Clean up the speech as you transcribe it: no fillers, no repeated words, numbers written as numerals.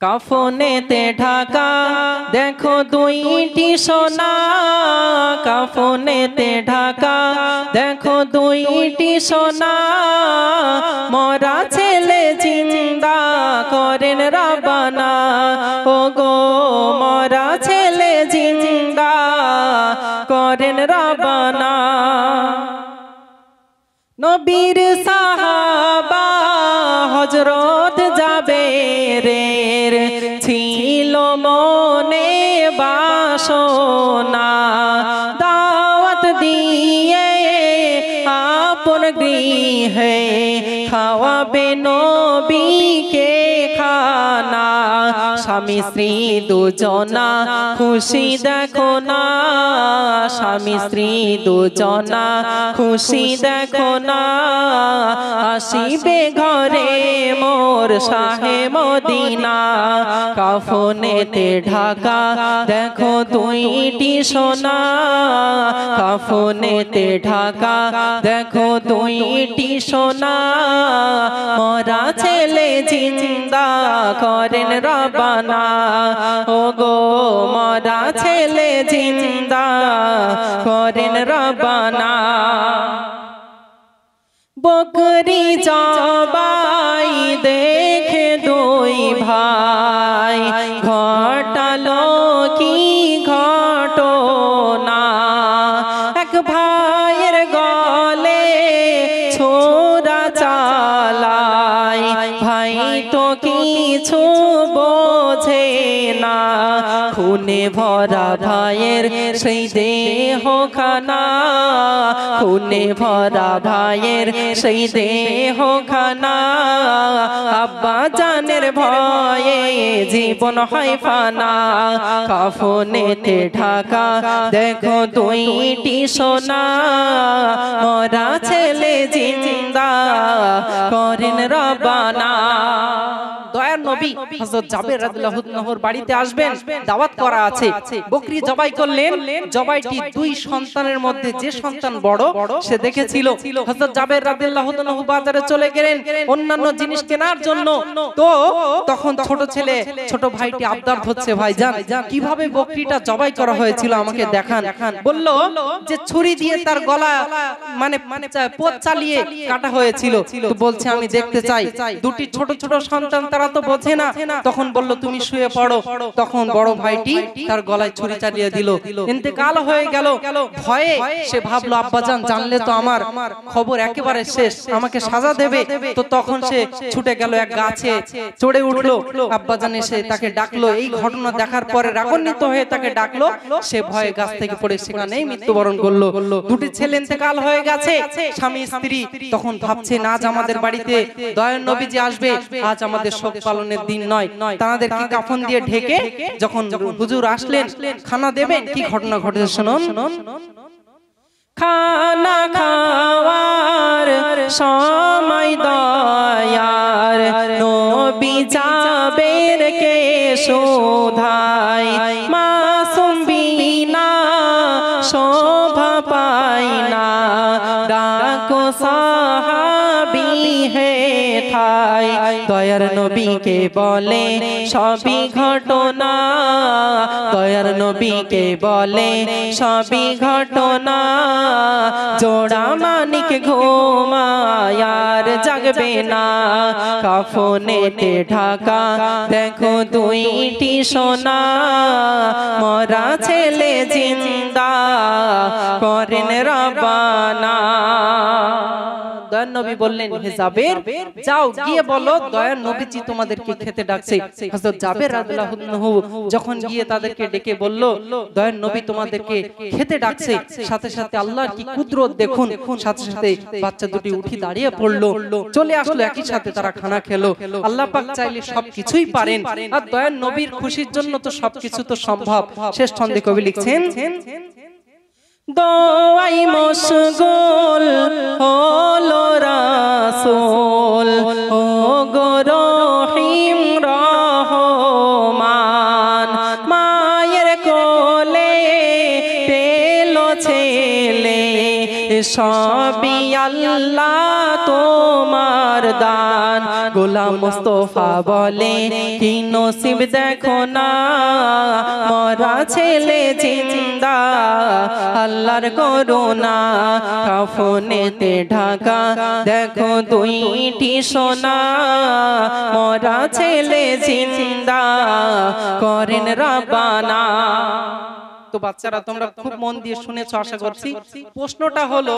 কাফনেতে ঢাকা দেখো দুইটি সোনা, কাফনেতে ঢাকা দেখো দুইটি সোনা, মরা ছেলে জিন্দা করেন রাব্বানা। ও গো মরা ছেলে জিন্দা করেন রাব্বানা। নবীর সাহাবা হযরত জাবেরের ছিল মনে বাসনা, দাওয়াত দিয়ে আপন গৃহে খাওয়াবে নবীকে খানা। স্বামী স্ত্রী দুজনা খুশি দেখো না, স্বামী স্ত্রী দুজনা খুশি দেখো না, আসিবে ঘরে মোর শাহে মদিনা। কাফনেতে ঢাকা দেখো দুইটি সোনা, কাফনেতে ঢাকা দেখো দুইটি সোনা, মরা ছেলে জিন্দা করেন রাব্বানা। ও গো মরা ছেলে জিন্দা করেন রাব্বানা। বকরি জবাই দেখে দুই ভাই, ঘটালো কি ঘটনা। এক ভাইয়ের গলে ছোরা চালায়, ভাই তো কিছু বোঝে না। খুনে ভরা ভাইয়ের সেই দেহ খানা, খুনে ভরা ভাইয়ের সেই দেহ খানা, আব্বা জানের ভয়ে জীবন হয় ফানা। কাফনেতে ঢাকা দেখো দুইটি সোনা, মরা ছেলে জিন্দা করেন রাব্বানা। দয়ার নবী হযরত জাবের রাদিয়াল্লাহু আনহুর বাড়িতে আসবেন, দাওয়াত করা আছে। বকরি জবাই করলেন, জবাইটি দুই সন্তানের মধ্যে যে সন্তান বড় সে দেখেছিল। হযরত জাবের রাদিয়াল্লাহু আনহু বাজারে চলে গেলেন অন্যান্য জিনিস কেনার জন্য। তো তখন ছোট ছেলে ছোট ভাইটি আবদার হচ্ছে, ভাইজান কিভাবে বকরিটা জবাই করা হয়েছিল আমাকে দেখান। বলল যে ছুরি দিয়ে তার গলা মানে পোঁত চালিয়ে কাটা হয়েছিল। তো বলছে আমি দেখতে চাই। দুটি ছোট ছোট সন্তান তারা তো বোঝে না, তখন বলল তুমি শুয়ে পড়ো। তখন বড় ভাইটি তার গলায় ছুরি চালিয়ে দিল। ইন্তেকাল হয়ে গেল। ভয়ে সে ভাবলো আব্বাজান জানলে তো আমার খবর একেবারে শেষ, আমাকে সাজা দেবে। তো তখন সে ছুটে গেল এক গাছে চড়ে উঠলো। আব্বাজান এসে তাকে ডাকলো। এই ঘটনা দেখার পরে রাগান্বিত হয়ে তাকে ডাকলো। সে ভয়ে গাছ থেকে পড়ে সেখানেই মৃত্যুবরণ করলো। দুটি ছেলে ইন্তেকাল হয়ে গেছে, স্বামী স্ত্রী। তখন ভাবছে আজ আমাদের বাড়িতে দয়ার নবীজি আসবে, আজ আমাদের শোক পালনের দিন নয়। তাদেরকে কাফন দিয়ে ঢেকে যখন হুজুর আসলেন খানা দেবেন, কি ঘটনা ঘটেছে শুনুন। খানা খাওয়ার সময় দয়ার নবী জাবেরকে শোধায়, মাসুম বিনা শোভা পায় না, ডাকো সাহাবী হে ঠাই। দয়ার নবীকে বলে সবই ঘটনা, দয়ার নবীকে বলে সবই ঘটনা। জোড়া মানিক ঘুমায় আর জাগবে না, কাফনেতে ঢাকা দেখো দুইটি সোনা, মরা ছেলে জিন্দা করেন রাব্বানা। দয়ার নবী বললেন হে জাবের যাও গিয়ে বলো দয়ার নবীজি তোমাদেরকে খেতে ডাকছে। হযরত জাবের রাদিয়াল্লাহু আনহু যখন গিয়ে তাদেরকে ডেকে বলল দয়ার নবী তোমাদেরকে খেতে ডাকছে, সাথে সাথে আল্লাহর কি কুদরত দেখুন, সাথে সাথে বাচ্চা দুটি উঠি দাঁড়িয়ে পড়লো, চলে আসলো, একই সাথে তারা খানা খেলো। আল্লাহ পাক চাইলে সবকিছুই পারেন, আর দয়ার নবীর খুশির জন্য তো সবকিছু তো সম্ভব। শেষ ছন্দে কবি লিখছেন, দোয়াই মশগুল হলো রাসূল, ও গো রহিম রহমান, মায়ের কোলে পেলো ছেলে, সবই আল্লাহ তোমার দান। জান গোলাম মুস্তাফা বলে কি নসিব দেখো না মরা ছেলে জিন্দা আল্লাহর করুণা কাফনেতে ঢাকা দেখো দুইটি সোনা মরা ছেলে জিন্দা করেন রাব্বানা। তো বাচ্চারা তোমরা খুব মন দিয়ে শুনেছো আশা করছি। প্রশ্নটা হলো